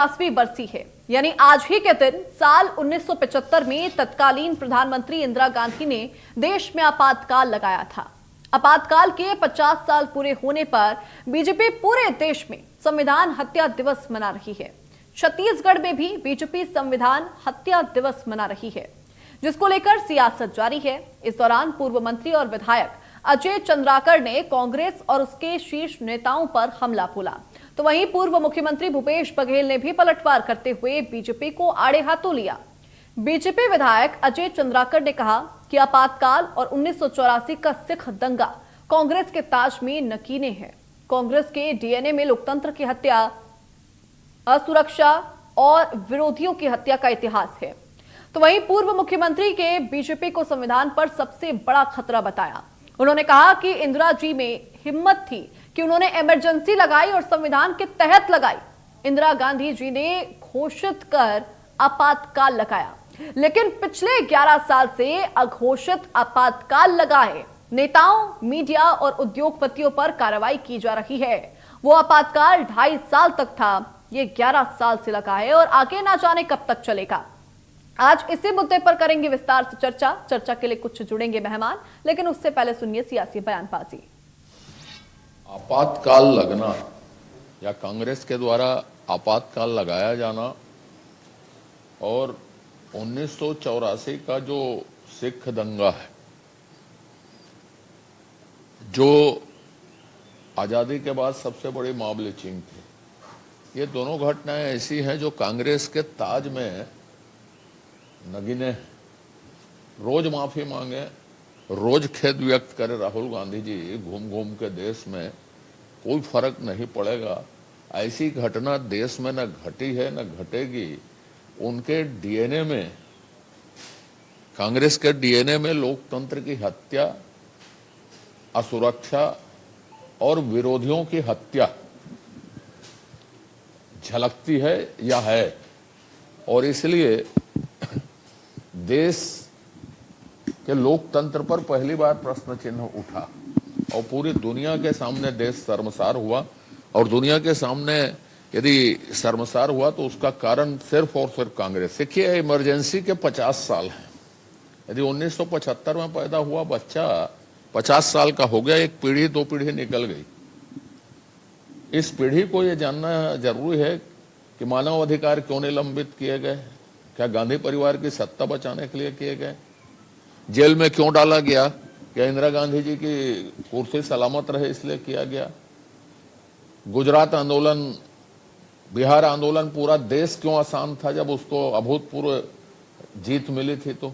50वीं बरसी है, यानी आज ही के दिन साल 1975 में तत्कालीन प्रधानमंत्री इंदिरा गांधी ने देश में आपातकाल लगाया था। आपातकाल के 50 साल पूरे होने पर बीजेपी पूरे देश में संविधान हत्या दिवस मना रही है। छत्तीसगढ़ में भी बीजेपी संविधान हत्या दिवस मना रही है, जिसको लेकर सियासत जारी है। इस दौरान पूर्व मंत्री और विधायक अजय चंद्राकर ने कांग्रेस और उसके शीर्ष नेताओं पर हमला बोला, तो वहीं पूर्व मुख्यमंत्री भूपेश बघेल ने भी पलटवार करते हुए बीजेपी को आड़े हाथों लिया। बीजेपी विधायक अजय चंद्राकर ने कहा कि आपातकाल और 1984 का सिख दंगा कांग्रेस के ताज में नकीने हैं। कांग्रेस के डीएनए में लोकतंत्र की हत्या, असुरक्षा और विरोधियों की हत्या का इतिहास है। तो वहीं पूर्व मुख्यमंत्री के बीजेपी को संविधान पर सबसे बड़ा खतरा बताया। उन्होंने कहा कि इंदिरा जी में हिम्मत थी कि उन्होंने इमरजेंसी लगाई और संविधान के तहत लगाई। इंदिरा गांधी जी ने घोषित कर आपातकाल लगाया, लेकिन पिछले 11 साल से अघोषित आपातकाल लगाए नेताओं, मीडिया और उद्योगपतियों पर कार्रवाई की जा रही है। वो आपातकाल 2.5 साल तक था, ये 11 साल से लगा है और आगे ना जाने कब तक चलेगा। आज इसी मुद्दे पर करेंगे विस्तार से चर्चा के लिए कुछ जुड़ेंगे मेहमान, लेकिन उससे पहले सुनिए सियासी बयानबाजी। आपातकाल लगना या कांग्रेस के द्वारा आपातकाल लगाया जाना और 1984 का जो सिख दंगा है, जो आजादी के बाद सबसे बड़ी मॉब-लिंचिंग थी, ये दोनों घटनाएं ऐसी हैं जो कांग्रेस के ताज में नगीने। रोज माफी मांगे, रोज खेद व्यक्त करे राहुल गांधी जी घूम घूम के देश में, कोई फर्क नहीं पड़ेगा। ऐसी घटना देश में न घटी है न घटेगी। उनके डीएनए में, कांग्रेस के डीएनए में लोकतंत्र की हत्या, असुरक्षा और विरोधियों की हत्या झलकती है या है, और इसलिए देश के लोकतंत्र पर पहली बार प्रश्न चिन्ह उठा और पूरी दुनिया के सामने देश शर्मसार हुआ। और दुनिया के सामने यदि शर्मसार हुआ तो उसका कारण सिर्फ और सिर्फ कांग्रेस। देखिए, इमरजेंसी के 50 साल हैं। यदि 1975 में पैदा हुआ बच्चा 50 साल का हो गया, एक पीढ़ी 2 पीढ़ी निकल गई। इस पीढ़ी को यह जानना जरूरी है कि मानव अधिकार क्यों निलंबित किए गए, क्या गांधी परिवार की सत्ता बचाने के लिए किए गए, जेल में क्यों डाला गया, क्या इंदिरा गांधी जी की कुर्सी सलामत रहे इसलिए किया गया, गुजरात आंदोलन, बिहार आंदोलन, पूरा देश क्यों आसान था जब उसको अभूतपूर्व जीत मिली थी, तो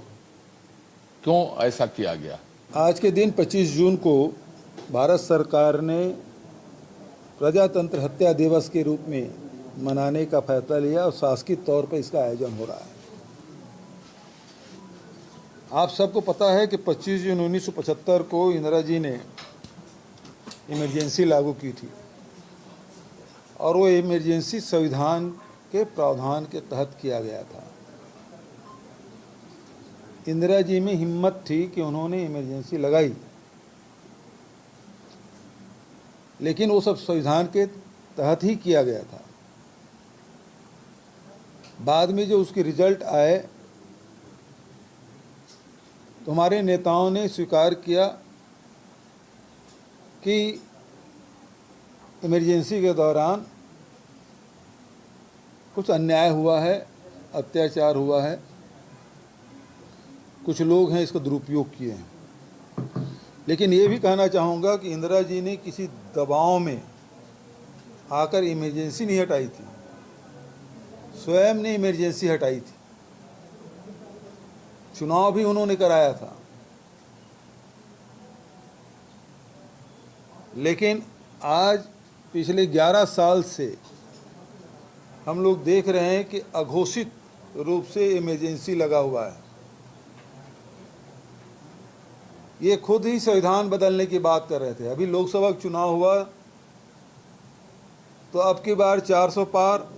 क्यों ऐसा किया गया। आज के दिन 25 जून को भारत सरकार ने प्रजातंत्र हत्या दिवस के रूप में मनाने का फैसला लिया और शासकीय तौर पर इसका आयोजन हो रहा है। आप सबको पता है कि 25 जून 1975 को इंदिरा जी ने इमरजेंसी लागू की थी और वो इमरजेंसी संविधान के प्रावधान के तहत किया गया था। इंदिरा जी में हिम्मत थी कि उन्होंने इमरजेंसी लगाई, लेकिन वो सब संविधान के तहत ही किया गया था। बाद में जो उसके रिजल्ट आए तो हमारे नेताओं ने स्वीकार किया कि इमरजेंसी के दौरान कुछ अन्याय हुआ है, अत्याचार हुआ है, कुछ लोग हैं इसका दुरुपयोग किए हैं। लेकिन ये भी कहना चाहूँगा कि इंदिरा जी ने किसी दबाव में आकर इमरजेंसी नहीं हटाई थी, स्वयं ने इमरजेंसी हटाई थी। चुनाव भी उन्होंने कराया था, लेकिन आज पिछले 11 साल से हम लोग देख रहे हैं कि अघोषित रूप से इमरजेंसी लगा हुआ है। ये खुद ही संविधान बदलने की बात कर रहे थे। अभी लोकसभा चुनाव हुआ तो अब की बार 400 पार।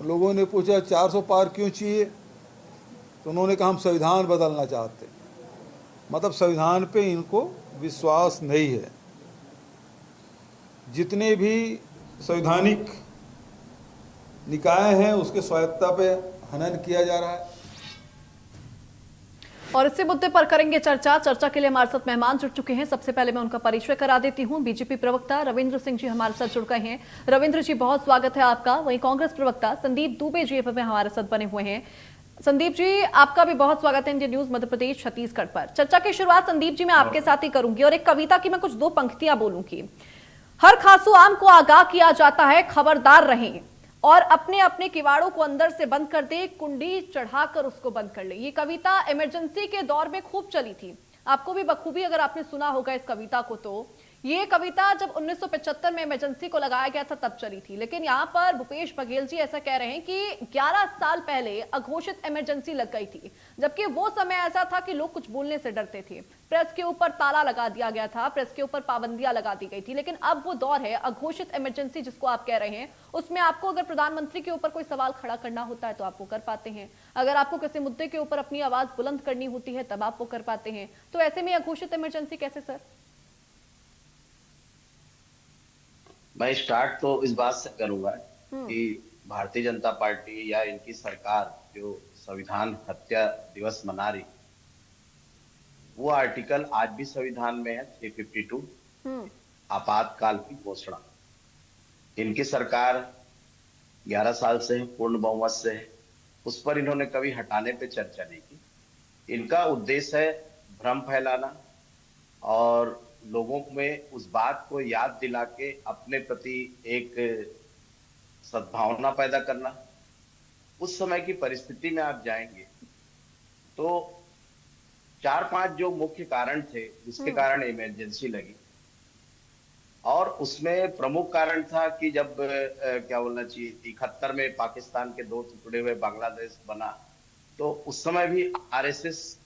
लोगों ने पूछा 400 पार क्यों चाहिए, तो उन्होंने कहा हम संविधान बदलना चाहते। मतलब संविधान पे इनको विश्वास नहीं है। जितने भी संवैधानिक निकाय हैं उसके स्वायत्ता पे हनन किया जा रहा है। और इसी मुद्दे पर करेंगे चर्चा के लिए हमारे साथ मेहमान जुड़ चुके हैं। सबसे पहले मैं उनका परिचय करा देती हूं। बीजेपी प्रवक्ता रविंद्र सिंह जी हमारे साथ जुड़ गए हैं। रविंद्र जी, बहुत स्वागत है आपका। वहीं कांग्रेस प्रवक्ता संदीप दुबे जी हमारे साथ बने हुए हैं। संदीप जी, आपका भी बहुत स्वागत है इंडिया न्यूज मध्य प्रदेश छत्तीसगढ़ पर। चर्चा की शुरुआत संदीप जी मैं आपके साथ ही करूंगी और एक कविता की मैं कुछ 2 पंक्तियां बोलूंगी। हर खासू आम को आगाह किया जाता है, खबरदार रहें, और अपने अपने किवाड़ों को अंदर से बंद कर दे, कुंडी चढ़ाकर उसको बंद कर ले। ये कविता इमरजेंसी के दौर में खूब चली थी, आपको भी बखूबी अगर आपने सुना होगा इस कविता को। तो ये कविता जब 1975 में इमरजेंसी को लगाया गया था तब चली थी, लेकिन यहाँ पर भूपेश बघेल जी ऐसा कह रहे हैं कि 11 साल पहले अघोषित इमरजेंसी लग गई थी, जबकि वो समय ऐसा था कि लोग कुछ बोलने से डरते थे। प्रेस के ऊपर ताला लगा दिया गया था, प्रेस के ऊपर पाबंदियां लगा दी गई थी। लेकिन अब वो दौर है अघोषित इमरजेंसी जिसको आप कह रहे हैं, उसमें आपको अगर प्रधानमंत्री के ऊपर कोई सवाल खड़ा करना होता है तो आप वो कर पाते हैं, अगर आपको किसी मुद्दे के ऊपर अपनी आवाज बुलंद करनी होती है तब आप वो कर पाते हैं। तो ऐसे में अघोषित इमरजेंसी कैसे सर? मैं स्टार्ट तो इस बात से करूंगा कि भारतीय जनता पार्टी या इनकी सरकार जो संविधान हत्या दिवस मना रही, वो आर्टिकल आज भी संविधान में है 352, आपातकाल की घोषणा। इनकी सरकार 11 साल से है, पूर्ण बहुमत से है, उस पर इन्होंने कभी हटाने पे चर्चा नहीं की। इनका उद्देश्य है भ्रम फैलाना और लोगों में उस बात को याद दिला के अपने प्रति एक सद्भावना पैदा करना। उस समय की परिस्थिति में आप जाएंगे तो 4-5 जो मुख्य कारण थे जिसके कारण इमरजेंसी लगी, और उसमें प्रमुख कारण था कि जब क्या बोलना चाहिए 71 में पाकिस्तान के 2 टुकड़े हुए बांग्लादेश बना, तो उस समय भी आरएसएस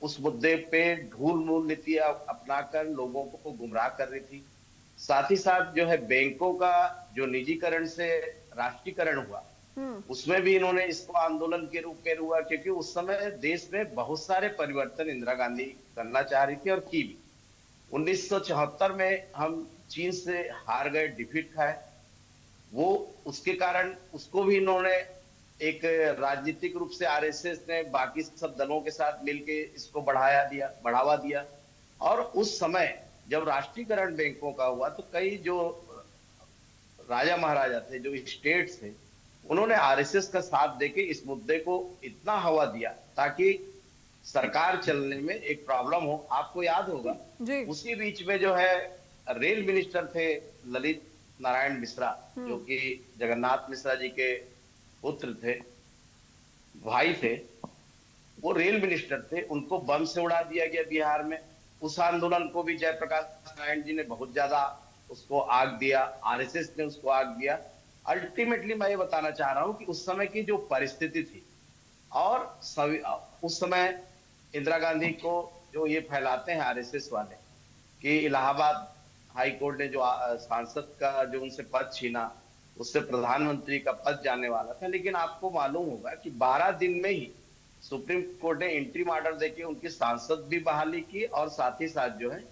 उस मुद्दे पे ढूल मूल नीति अपनाकर लोगों को गुमराह कर रही थी। साथ ही साथ जो है बैंकों का जो निजीकरण से राष्ट्रीयकरण हुआ, उसमें भी इन्होंने इसको आंदोलन के रूप में हुआ, क्योंकि उस समय देश में बहुत सारे परिवर्तन इंदिरा गांधी करना चाह रही थी और की भी। 1974 में हम चीन से हार गए, डिफीट खाए, वो उसके कारण उसको भी इन्होंने एक राजनीतिक रूप से आरएसएस ने बाकी सब दलों के साथ मिलके इसको बढ़ावा दिया। और उस समय जब राष्ट्रीयकरण बैंकों का हुआ तो कई जो राजा महाराजा थे, जो स्टेट्स थे, उन्होंने आरएसएस का साथ देके इस मुद्दे को इतना हवा दिया ताकि सरकार चलने में एक प्रॉब्लम हो। आपको याद होगा उसी बीच में जो है रेल मिनिस्टर थे ललित नारायण मिश्रा, जो कि जगन्नाथ मिश्रा जी के पुत्र थे, भाई थे, वो रेल मिनिस्टर थे, उनको बम से उड़ा दिया गया बिहार में। उस आंदोलन को भी जयप्रकाश नारायण जी ने बहुत ज्यादा उसको आग दिया, आरएसएस ने उसको आग दिया। अल्टीमेटली मैं ये बताना चाह रहा हूं कि उस समय की जो परिस्थिति थी, और उस समय इंदिरा गांधी को जो ये फैलाते हैं आरएसएस वाले कि इलाहाबाद हाई कोर्ट ने जो सांसद का जो उनसे पद छीना, उससे प्रधानमंत्री का पद जाने वाला था। लेकिन आपको मालूम होगा कि 12 दिन में ही सुप्रीम कोर्ट ने इंट्रीम ऑर्डर देके उनकी सांसद भी बहाली की और साथ ही साथ जो है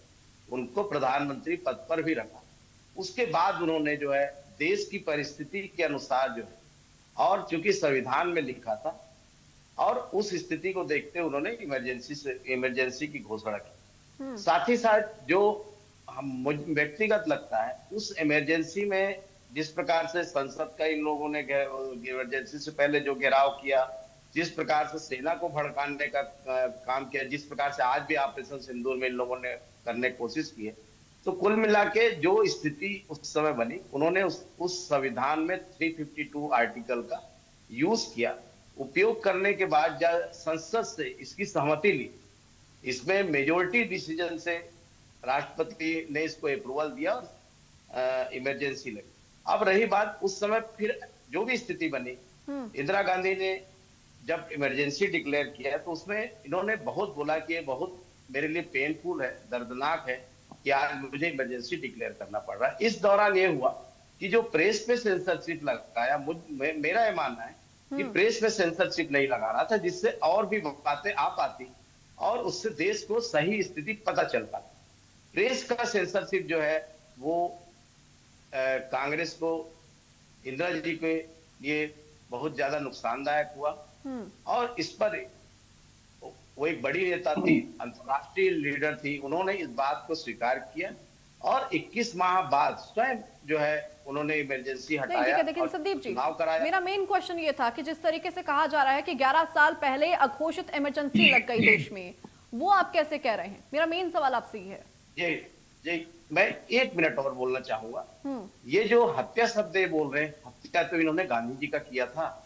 उनको प्रधानमंत्री पद पर भी रखा। उसके बाद उन्होंने जो है देश की परिस्थिति के अनुसार जो है, और चूंकि संविधान में लिखा था, और उस स्थिति को देखते उन्होंने इमरजेंसी की घोषणा की। साथ ही साथ जो हम व्यक्तिगत लगता है उस इमरजेंसी में जिस प्रकार से संसद का इन लोगों ने इमरजेंसी से पहले जो घेराव किया, जिस प्रकार से सेना को भड़काने का काम किया, जिस प्रकार से आज भी ऑपरेशन सिंदूर में इन लोगों ने करने की कोशिश की है, तो कुल मिला के जो स्थिति उस समय बनी, उन्होंने उस संविधान में 352 आर्टिकल का यूज किया। उपयोग करने के बाद जब संसद से इसकी सहमति ली, इसमें मेजोरिटी डिसीजन से राष्ट्रपति ने इसको अप्रूवल दिया और इमरजेंसी लगी। अब रही बात उस समय फिर जो भी स्थिति बनी, इंदिरा गांधी ने जब इमरजेंसी डिक्लेयर किया तो उसमें इन्होंने बहुत बोला कि ये बहुत मेरे लिए पेनफुल है, दर्दनाक है कि आज मुझे इमरजेंसी डिक्लेयर करना पड़ रहा है। इस दौरान ये हुआ कि जो प्रेस पे सेंसरशिप लगाया, मेरा ये मानना है कि प्रेस में सेंसरशिप नहीं लगा रहा था, जिससे और भी बातें आ पाती और उससे देश को सही स्थिति पता चल पाती। प्रेस का सेंसरशिप जो है वो कांग्रेस को, इंदिरा जी के ये बहुत ज्यादा नुकसानदायक हुआ। और इस पर वो एक बड़ी नेता थी, अंतर्राष्ट्रीय लीडर थी, उन्होंने इस बात को स्वीकार किया और 21 माह बाद स्वयं जो है उन्होंने इमरजेंसी नहीं, हटाया देखिए और संदीप जी, चुनाव कराया। मेरा मेन क्वेश्चन ये था कि जिस तरीके से कहा जा रहा है कि 11 साल पहले अघोषित इमरजेंसी लग गई देश में, वो आप कैसे कह रहे हैं? मेरा मेन सवाल आपसे ये है। जी जी, मैं 1 मिनट और बोलना चाहूंगा। ये जो हत्या शब्द ये बोल रहे हैं, हत्या तो इन्होंने गांधी जी का किया था,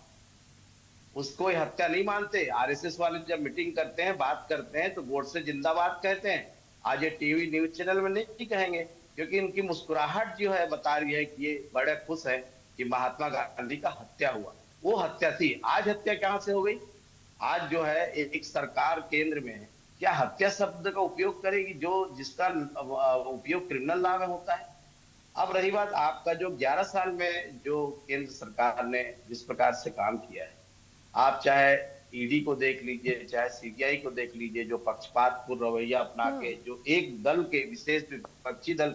उसको ये हत्या नहीं मानते। आरएसएस वाले जब मीटिंग करते हैं, बात करते हैं, तो गोडसे जिंदाबाद कहते हैं। आज ये टीवी न्यूज चैनल में नहीं कहेंगे, क्योंकि इनकी मुस्कुराहट जो है बता रही है कि ये बड़े खुश है कि महात्मा गांधी का हत्या हुआ। वो हत्या थी, आज हत्या कहां से हो गई? आज जो है एक सरकार केंद्र में है, क्या हत्या शब्द का उपयोग करेगी जो जिसका उपयोग क्रिमिनल लॉ में होता है? अब रही बात आपका, जो 11 साल में जो केंद्र सरकार ने जिस प्रकार से काम किया है, आप चाहे ईडी को देख लीजिए, चाहे सीबीआई को देख लीजिए, जो पक्षपातपूर्ण रवैया अपना के जो एक दल के, विशेष विपक्षी दल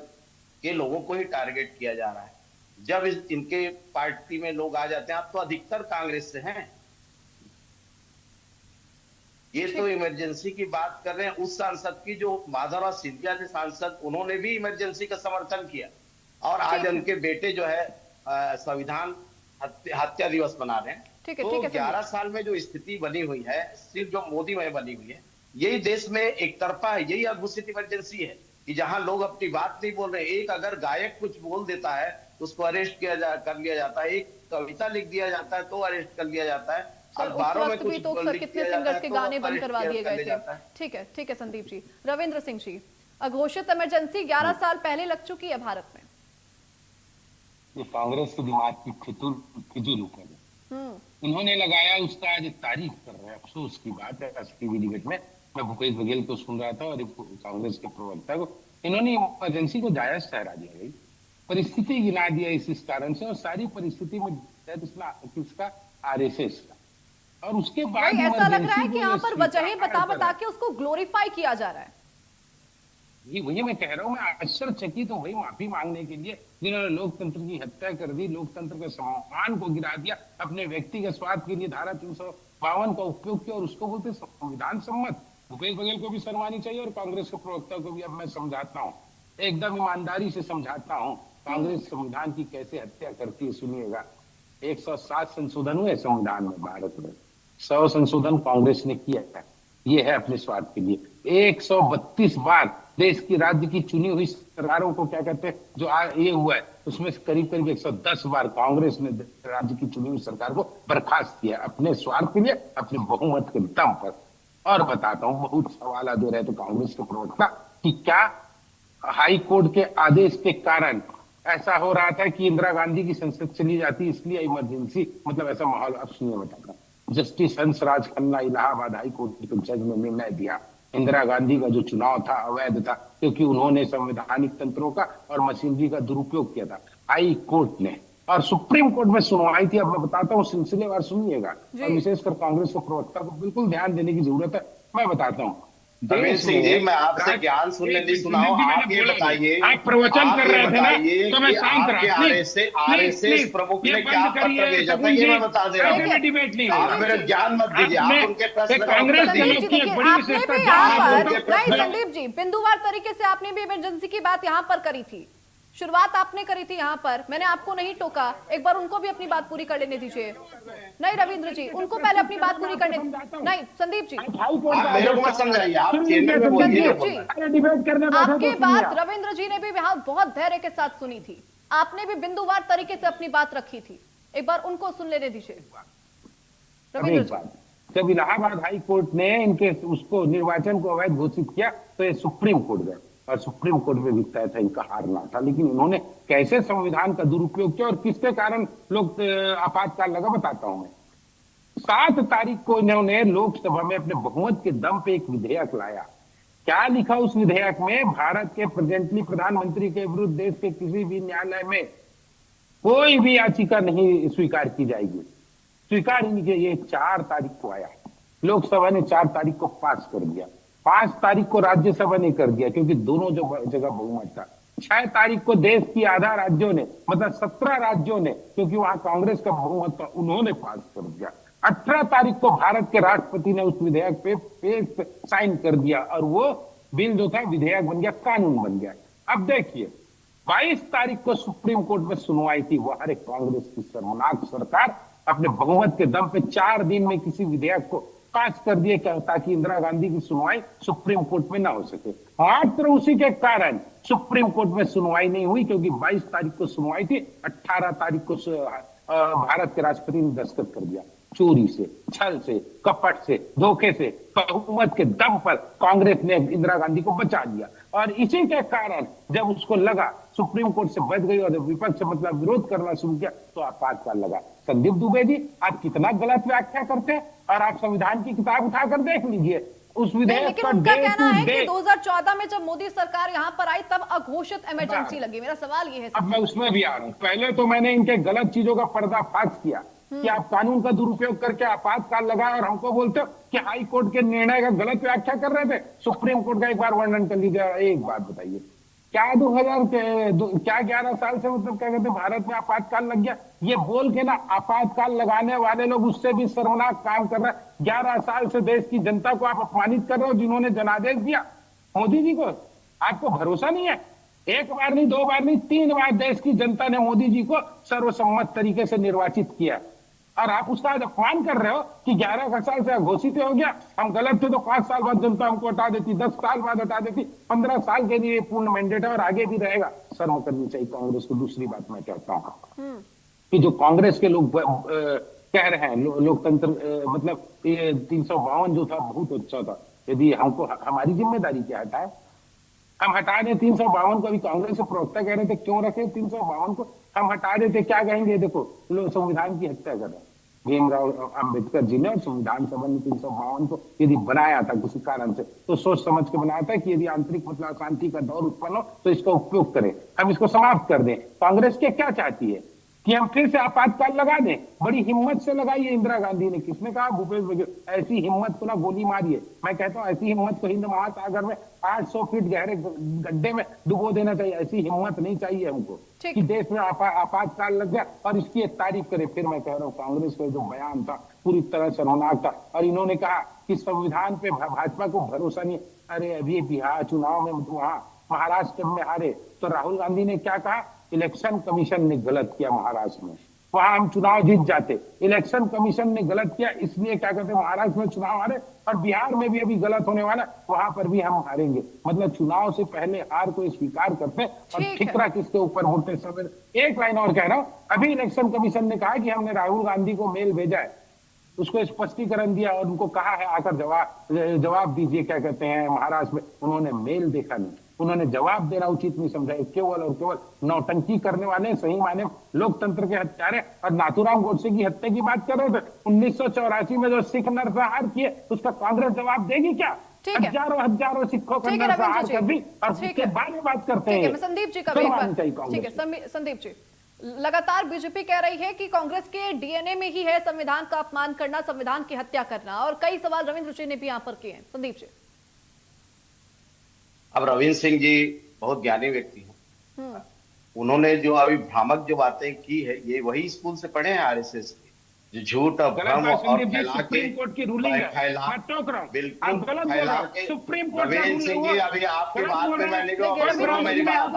के लोगों को ही टारगेट किया जा रहा है। जब इनके पार्टी में लोग आ जाते हैं, आप तो अधिकतर कांग्रेस से हैं। ये तो इमरजेंसी की बात कर रहे हैं, उस सांसद की जो माधवराव सिंधिया थे सांसद, उन्होंने भी इमरजेंसी का समर्थन किया और आज उनके बेटे जो है संविधान हत्या दिवस मना रहे हैं। ठीक है, तो 11 साल में जो स्थिति बनी हुई है, सिर्फ जो मोदी में बनी हुई है, यही देश में एक तरफा है, यही अघोषित इमरजेंसी है कि जहां लोग अपनी बात नहीं बोल रहे। एक अगर गायक कुछ बोल देता है तो उसको अरेस्ट कर लिया जाता है, एक कविता लिख दिया जाता है तो अरेस्ट कर लिया जाता है। उस वक्त भी तो कितने सिंगर्स के गाने बंद करवा दिए गए थे। ठीक है संदीप जी। रविंद्र सिंह जी, अघोषित इमरजेंसी 11 साल पहले लग चुकी है भारत में। ये कांग्रेस के दिमाग की फिजूल ऊपर उन्होंने लगाया, उसका आज तारीफ कर रहे हैं। अफसोस की बात है, टीवी डिबेट में मैं भूपेश बघेल को सुन रहा था और कांग्रेस के प्रवक्ता को, इन्होंने इमरजेंसी को जायज ठहरा दिया गई, परिस्थिति गिना दिया इस कारण से, और सारी परिस्थिति में किसका? आरएसएस का। और उसके बाद ऐसा लग रहा है कि यहाँ पर वजहें बता के उसको ग्लोरीफाई किया जा रहा है। ये वही मैं कह रहा हूँ, मैं आश्चर्यचकित हूँ भाई माफी मांगने के लिए, जिन्होंने लोकतंत्र की हत्या कर दी, लोकतंत्र के सम्मान को गिरा दिया, अपने व्यक्तिगत स्वार्थ के लिए धारा 352 का उपयोग किया और उसको बोलते संविधान सम्मत। भूपेश बघेल को भी शर्म आनी चाहिए और कांग्रेस के प्रवक्ता को भी। अब मैं समझाता हूँ, एकदम ईमानदारी से समझाता हूँ, कांग्रेस संविधान की कैसे हत्या करती है, सुनिएगा। 107 संशोधन हुए संविधान में भारत में, 100 संशोधन कांग्रेस ने किया है, ये है अपने स्वार्थ के लिए। 132 बार देश की राज्य की चुनी हुई सरकारों को क्या कहते हैं, जो ये हुआ है, उसमें करीब 110 बार कांग्रेस ने राज्य की चुनी हुई सरकार को बर्खास्त किया अपने स्वार्थ के लिए, अपने बहुमत के दम पर। और बताता हूं, बहुत सवाल दे रहे थे कांग्रेस के प्रवक्ता कि क्या हाई कोर्ट के आदेश के कारण ऐसा हो रहा था कि इंदिरा गांधी की संसद चली जाती, इसलिए इमरजेंसी, मतलब ऐसा माहौल। अब सुनिए बताता, justice Hansraj Khanna Allahabad high court के जज ने निर्णय दिया, इंदिरा गांधी का जो चुनाव था अवैध था, क्योंकि उन्होंने संवैधानिक तंत्रों का और मशीनरी का दुरुपयोग किया था। हाई कोर्ट ने, और सुप्रीम कोर्ट में सुनवाई थी। अब मैं बताता हूँ सिलसिलेवार, सुनिएगा, और विशेषकर कांग्रेस के प्रवक्ता को बिल्कुल ध्यान देने की जरूरत है। मैं बताता हूँ, रविंद्र सिंह जी, मैं आपसे ज्ञान सुनने नहीं सुनाऊं, आप ये बताइए, आप प्रवचन कर रहे थे ना, तो मैं शांत रहा। आरएसएस प्रमुख ने क्या पत्र भेजा था, ये मैं बता दे रहा हूँ। डिबेट नहीं, आप मेरे ज्ञान मत दीजिए, आप उनके प्रश्न कांग्रेस संदीप जी, देखिए आपने भी यहाँ पर, नहीं संदीप जी, बिंदुवार तरीके से आपने भी इमरजेंसी की बात यहाँ पर करी थी, शुरुआत आपने करी थी यहाँ पर, मैंने आपको नहीं टोका। एक बार उनको भी अपनी बात पूरी कर लेने दीजिए। नहीं रविंद्र जी, उनको पहले अपनी बात पूरी करने, नहीं संदीप जी, मेरे को मत समझाइए, आप चैनल में बोलिए। संदीप जी, आपकी बात रविंद्र जी ने भी यहाँ बहुत धैर्य के साथ सुनी थी, आपने भी बिंदुवार तरीके से अपनी बात रखी थी, एक बार उनको सुन लेने दीजिए। रविंद्र जी, जब इलाहाबाद हाई कोर्ट ने इनके उसको निर्वाचन को अवैध घोषित किया, तो ये सुप्रीम कोर्ट गए, और सुप्रीम कोर्ट में भी तय था इनका हारना था। लेकिन इन्होंने कैसे संविधान का दुरुपयोग किया और किसके कारण लोग आपातकाल लगा, बताता हूं मैं। 7 तारीख को इन्होंने लोकसभा में अपने बहुमत के दम पे एक विधेयक लाया। क्या लिखा उस विधेयक में? भारत के प्रेजेंटली प्रधानमंत्री के विरुद्ध देश के किसी भी न्यायालय में कोई भी याचिका नहीं स्वीकार की जाएगी। स्वीकार ही नहीं किया। ये 4 तारीख को आया, लोकसभा ने 4 तारीख को पास कर दिया, 5 तारीख को राज्यसभा ने कर दिया, क्योंकि दोनों जगह बहुमत था। 6 तारीख को देश की आधा राज्यों ने, मतलब 17 राज्यों ने, क्योंकि वहां कांग्रेस का बहुमत था, उन्होंने पास कर दिया। 18 तारीख को भारत के राष्ट्रपति ने उस विधेयक पे साइन कर दिया और वो बिल जो था विधेयक बन गया, कानून बन गया। अब देखिए 22 तारीख को सुप्रीम कोर्ट में सुनवाई थी। वहां एक कांग्रेस की शर्मनाक सरकार अपने बहुमत के दम पे 4 दिन में किसी विधेयक को पास कर दिए ताकि इंदिरा गांधी की सुनवाई सुप्रीम कोर्ट में ना हो सके। मात्र उसी के कारण सुप्रीम कोर्ट में सुनवाई नहीं हुई, क्योंकि 22 तारीख को सुनवाई थी, 18 तारीख को भारत के राष्ट्रपति ने दस्तखत कर दिया। चोरी से, छल से, कपट से, धोखे से, बहुमत के दम पर कांग्रेस ने इंदिरा गांधी को बचा लिया। और इसी के कारण जब उसको लगा सुप्रीम कोर्ट से बच गई और विपक्ष मतलब विरोध करना शुरू किया तो आपातकाल लगा। संदीप दुबे जी, आप कितना गलत व्याख्या करते हैं, और आप संविधान की किताब उठाकर देख लीजिए उस विधेयक लेकिन का उनका डे कहना टू है डे। कि 2014 में जब मोदी सरकार यहाँ पर आई तब अघोषित इमरजेंसी लगी। मेरा सवाल ये है अब मैं उसमें भी आ रहा हूं। पहले तो मैंने इनके गलत चीजों का पर्दाफाश किया कि आप कानून का दुरुपयोग करके आपातकाल लगाए और हमको बोलते हो कि हाई कोर्ट के निर्णय का गलत व्याख्या कर रहे थे। सुप्रीम कोर्ट का एक बार वर्णन कर लीजिए। एक बात बताइए, क्या 2000 के क्या 11 साल से मतलब क्या कहते हैं भारत में आपातकाल लग गया, ये बोल के ना आपातकाल लगाने वाले लोग उससे भी शर्मनाक काम कर रहे हैं। 11 साल से देश की जनता को आप अपमानित कर रहे हो, जिन्होंने जनादेश दिया मोदी जी को। आपको भरोसा नहीं है? एक बार नहीं, 2 बार नहीं, 3 बार देश की जनता ने मोदी जी को सर्वसम्मत तरीके से निर्वाचित किया, और आप उसका आज अपमान कर रहे हो कि 11 साल से घोषित हो गया, हम गलत थे तो 5 साल बाद जनता हमको हटा देती, 10 साल बाद हटा देती, 15 साल के लिए पूर्ण मैंडेट है और आगे भी रहेगा। शर्म करनी चाहिए कांग्रेस को। दूसरी बात मैं कहता हूं कि जो कांग्रेस के लोग कह रहे हैं लोकतंत्र मतलब ये 352 जो था बहुत अच्छा था, यदि हमको हमारी जिम्मेदारी क्या हटाए, हम हटा दें 352 को। अभी कांग्रेस के प्रवक्ता कह रहे थे क्यों रखे 352 को, हम हटा देते क्या कहेंगे? देखो लोग संविधान की हत्या कर रहे हैं। भीमराव अंबेडकर जी ने और संविधान सभा ने 352 को यदि बनाया था किसी कारण से तो सोच समझ के बनाया था कि यदि आंतरिक मतलब अशांति का दौर उत्पन्न हो तो इसका उपयोग करें, हम इसको समाप्त कर दें। कांग्रेस के क्या चाहती है कि हम फिर से आपातकाल लगा दें? बड़ी हिम्मत से लगाई है इंदिरा गांधी ने। किसने कहा? भूपेश बघेल। ऐसी हिम्मत को ना गोली मारिए। मैं कहता हूं ऐसी हिम्मत को हिंद महासागर में 800 फीट गहरे गड्ढे में डुबो देना चाहिए। ऐसी हिम्मत नहीं चाहिए हमको कि देश में आपातकाल लग जाए और इसकी एक तारीफ करे। फिर मैं कह रहा हूँ कांग्रेस का जो बयान था पूरी तरह से शर्मनाक था, और इन्होंने कहा कि संविधान पे भाजपा को भरोसा नहीं। अरे अभी बिहार चुनाव में वहां महाराष्ट्र में हारे तो राहुल गांधी ने क्या कहा? इलेक्शन कमीशन ने गलत किया महाराष्ट्र में, वहां हम चुनाव जीत जाते। इलेक्शन कमीशन ने गलत किया, इसलिए क्या कहते हैं महाराष्ट्र में चुनाव हारे, और बिहार में भी अभी गलत होने वाला, वहां पर भी हम हारेंगे। मतलब चुनाव से पहले हार को स्वीकार करते और ठिकरा किसके ऊपर होते समय। एक लाइन और कह रहा हूं, अभी इलेक्शन कमीशन ने कहा कि हमने राहुल गांधी को मेल भेजा है, उसको स्पष्टीकरण दिया और उनको कहा है आकर जवाब दीजिए। क्या कहते हैं महाराष्ट्र में उन्होंने मेल देखा नहीं, उन्होंने जवाब देना उचित नहीं समझा। केवल और केवल नौटंकी करने वाले सही माने लोकतंत्र के हत्यारे। और नाथूराम गोडसे की हत्या की बात कर रहे थे, 1984 में जो सिख नरसंहार किए उसका कांग्रेस जवाब देगी क्या? हजारों सिखों का नरसंहार कर दी और उसके बारे में बात करते हैं। संदीप जी का ठीक है। संदीप जी, लगातार बीजेपी कह रही है कि कांग्रेस के डीएनए में ही है संविधान का अपमान करना, संविधान की हत्या करना, और कई सवाल रविंद्र जी ने भी यहाँ पर किए हैं। संदीप जी, अब रविंद्र सिंह जी बहुत ज्ञानी व्यक्ति हैं, उन्होंने जो अभी भ्रामक जो बातें की है ये वही स्कूल से पढ़े हैं आरएसएस के, जो झूठ और भ्रम और फैला के कोर्ट की रूलिंग है। बिल्कुल फैला के। रविंद्र सिंह जी अभी आपके बात में मैंने जो मेरी बात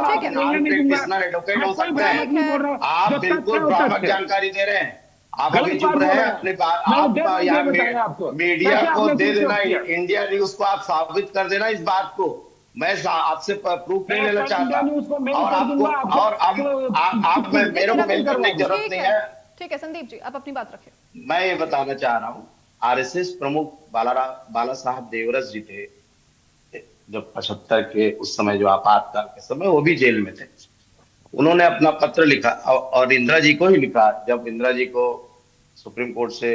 एडवोकेट हो सकते हैं, आप बिल्कुल भ्रामक जानकारी दे रहे हैं। आप अभी चुप रहे हैं अपनी बात। आप मीडिया को दे देना, इंडिया न्यूज को आप साबित कर देना इस बात को। मैं आपसे प्रूफ नहीं लेना चाहता, और आपको और आप मेरे को मेल करने की जरूरत नहीं है। ठीक है संदीप जी, आप अपनी बात रखिए। मैं ये बताना चाह रहा हूँ, आरएसएस प्रमुख बाला साहब देवरस जी थे जब 75 के उस समय जो आपातकाल के समय वो भी जेल में थे। उन्होंने अपना पत्र लिखा और इंदिरा जी को ही लिखा। जब इंदिरा जी को सुप्रीम कोर्ट से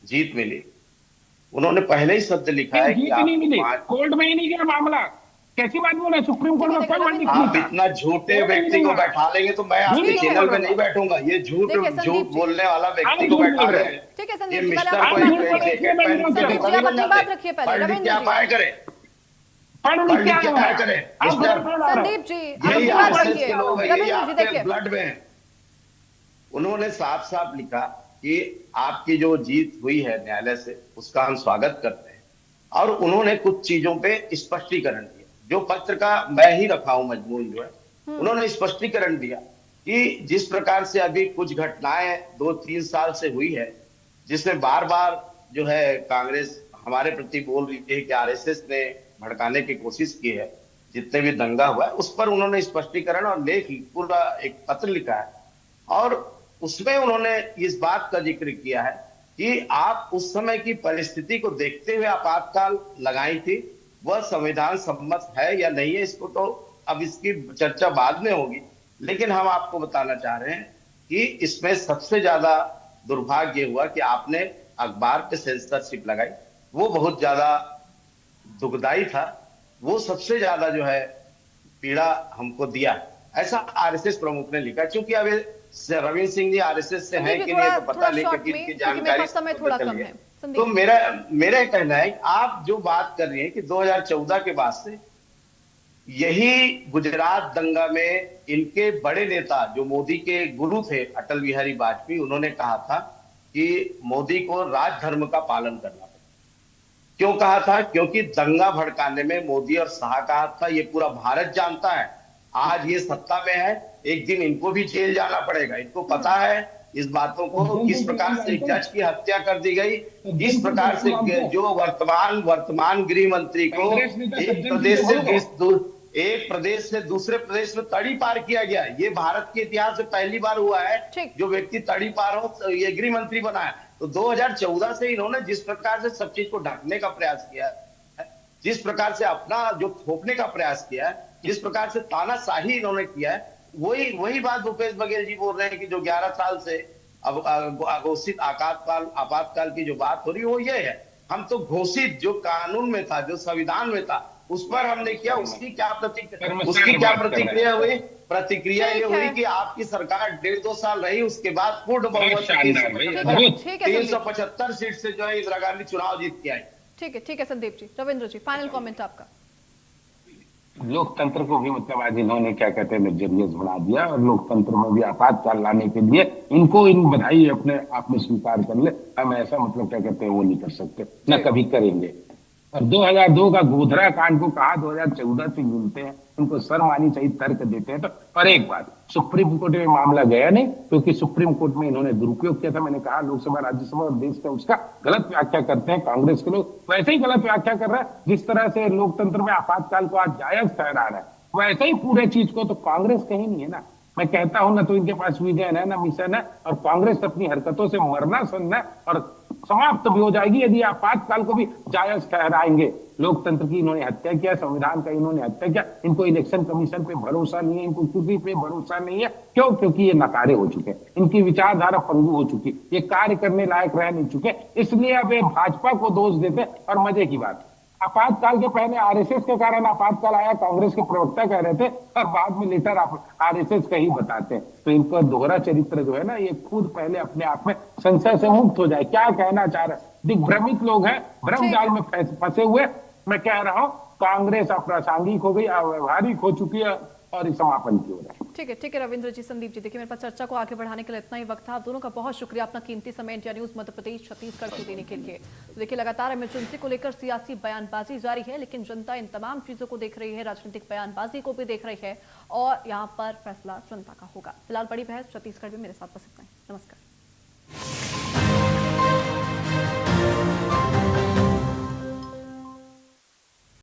जीत मिली, उन्होंने पहले ही शब्द लिखा है कि कोर्ट में ही नहीं गया मामला। कैसी बात बोल रहे हैं? सुप्रीम कोर्ट में कोई आप इतना झूठे व्यक्ति को बैठा लेंगे तो मैं आपके चैनल में नहीं बैठूंगा। ये झूठ बोलने वाला व्यक्ति को बैठा रहे हैं। ठीक है संदीप ये जी, मिस्टर क्या पाए करे? पढ़ लिख पढ़ लिख के के क्या करें आप मिस्टर? संदीप जी आप यही अपनी बात आरएसएस रखिए। के लोग हैं, यही रविंद्र जी आपके देखिए, ब्लड में है। उन्होंने साफ साफ लिखा कि आपकी जो जीत हुई है न्यायालय से उसका हम स्वागत करते हैं, और उन्होंने कुछ चीजों पे स्पष्टीकरण दिया जो पत्र का मैं ही रखा हूं मजमून जो है। उन्होंने स्पष्टीकरण दिया कि जिस प्रकार से अभी कुछ घटनाएं 2-3 साल से हुई है जिसमें बार बार जो है कांग्रेस हमारे प्रति बोल रही है कि आरएसएस ने भड़काने की कोशिश की है, जितने भी दंगा हुआ है उस पर उन्होंने स्पष्टीकरण और लेख पूरा एक पत्र लिखा है, और उसमें उन्होंने इस बात का जिक्र किया है कि आप उस समय की परिस्थिति को देखते हुए आपातकाल लगाई थी, वह संविधान सम्मत है या नहीं है इसको तो अब इसकी चर्चा बाद में होगी, लेकिन हम आपको बताना चाह रहे हैं कि इसमें सबसे ज्यादा दुर्भाग्य हुआ कि आपने अखबार पे सेंसरशिप लगाई, वो बहुत ज्यादा दुखदाई था, वो सबसे ज्यादा जो है पीड़ा हमको दिया, ऐसा आरएसएस प्रमुख ने लिखा। क्योंकि अब रविंद्र सिंह जी आरएसएस से हैं कि नहीं तो पता नहीं कि इनकी जानकारी समय थोड़ा कम है। तो मेरा कहना है कि आप जो बात कर रही हैं कि 2014 के बाद से यही गुजरात दंगा में इनके बड़े नेता जो मोदी के गुरु थे अटल बिहारी वाजपेयी, उन्होंने कहा था कि मोदी को राजधर्म का पालन करना पड़ेगा। क्यों कहा था? क्योंकि दंगा भड़काने में मोदी और शाह का हाथ था, ये पूरा भारत जानता है। आज ये सत्ता में है, एक दिन इनको भी जेल जाना पड़ेगा, इनको पता है इस बातों को। किस प्रकार से जज की हत्या कर दी गई, किस प्रकार से जो वर्तमान गृह मंत्री को एक प्रदेश से दूसरे प्रदेश में तड़ी पार किया गया, ये भारत के इतिहास में पहली बार हुआ है जो व्यक्ति तड़ी पार हो ये गृह मंत्री बना है। तो 2014 से इन्होंने जिस प्रकार से सब चीज को ढकने का प्रयास किया है, जिस प्रकार से अपना जो थोपने का प्रयास किया है, जिस प्रकार से तानाशाही इन्होंने किया है, वही बात भूपेश बघेल जी बोल रहे हैं कि जो 11 साल से अब घोषित आपातकाल की जो बात हो रही है वो ये है, हम तो घोषित जो कानून में था, जो संविधान में था, उस पर हमने किया। उसकी क्या प्रतिक्रिया हुई? प्रतिक्रिया ये हुई कि आपकी सरकार 1.5-2 साल रही, उसके बाद पूर्ण बहुमत 375 सीट से जो है इंदिरा गांधी चुनाव जीत के आई। ठीक है संदीप जी। रविंद्र जी फाइनल कमेंट आपका। लोकतंत्र को भी मतलब आज इन्होंने क्या कहते हैं लग्जरियस बना दिया, और लोकतंत्र में भी आपातकाल लाने के लिए इनको इन बधाई अपने आप में स्वीकार कर ले, हम ऐसा मतलब क्या कहते हैं वो नहीं कर सकते, न कभी करेंगे। और 2002 का गोधरा कांड को कहा 2014 से गिनते हैं, उनको शर्म आनी चाहिए, तर्क देते हैं तो। और एक बात, सुप्रीम कोर्ट में मामला गया नहीं क्योंकि सुप्रीम कोर्ट में इन्होंने दुरुपयोग किया था। मैंने कहा लोकसभा राज्यसभा और देश का उसका गलत व्याख्या करते हैं कांग्रेस के लोग, वैसे ही गलत व्याख्या कर रहे हैं जिस तरह से लोकतंत्र में आपातकाल को आज जायज ठहरा रहा है, वैसे ही पूरे चीज को तो कांग्रेस कहीं नहीं है ना। मैं कहता हूं ना तो इनके पास विजन है ना मिशन है, और कांग्रेस अपनी हरकतों से मरना सन्न है और समाप्त भी हो जाएगी यदि आपातकाल को भी जायज ठहराएंगे। लोकतंत्र की इन्होंने हत्या किया, संविधान का इन्होंने हत्या किया, इनको इलेक्शन कमीशन पे भरोसा नहीं है, इनको किसी पे भरोसा नहीं है। क्यों? क्योंकि ये नकारे हो चुके हैं, इनकी विचारधारा पंगु हो चुकी, ये कार्य करने लायक रह नहीं चुके, इसलिए अब ये भाजपा को दोष देते। और मजे की बात, आपातकाल के पहले आरएसएस के कारण आपातकाल आया, कांग्रेस के प्रवक्ता कह रहे थे, और बाद में लेटर आरएसएस का ही बताते हैं। तो इनका दोहरा चरित्र जो है ना, ये खुद पहले अपने आप में संशय से मुक्त हो जाए। क्या कहना चाह रहे हैं? दिग्भ्रमित लोग हैं, भ्रम जाल में फंसे हुए। मैं कह रहा हूं कांग्रेस अप्रासंगिक हो गई, अव्यवहारिक हो चुकी है और इस समापन की ओर है। ठीक है रविंद्र जी, संदीप जी, देखिए मेरे पास चर्चा को आगे बढ़ाने के लिए इतना ही वक्त था। आप दोनों का बहुत शुक्रिया अपना कीमती समय इंडिया न्यूज मध्य प्रदेश छत्तीसगढ़ को देने के लिए। तो देखिए लगातार इमरजेंसी को लेकर सियासी बयानबाजी जारी है, लेकिन जनता इन तमाम चीजों को देख रही है, राजनीतिक बयानबाजी को भी देख रही है, और यहाँ पर फैसला जनता का होगा। फिलहाल बड़ी बहस छत्तीसगढ़ में मेरे साथ बस इतना ही। नमस्कार।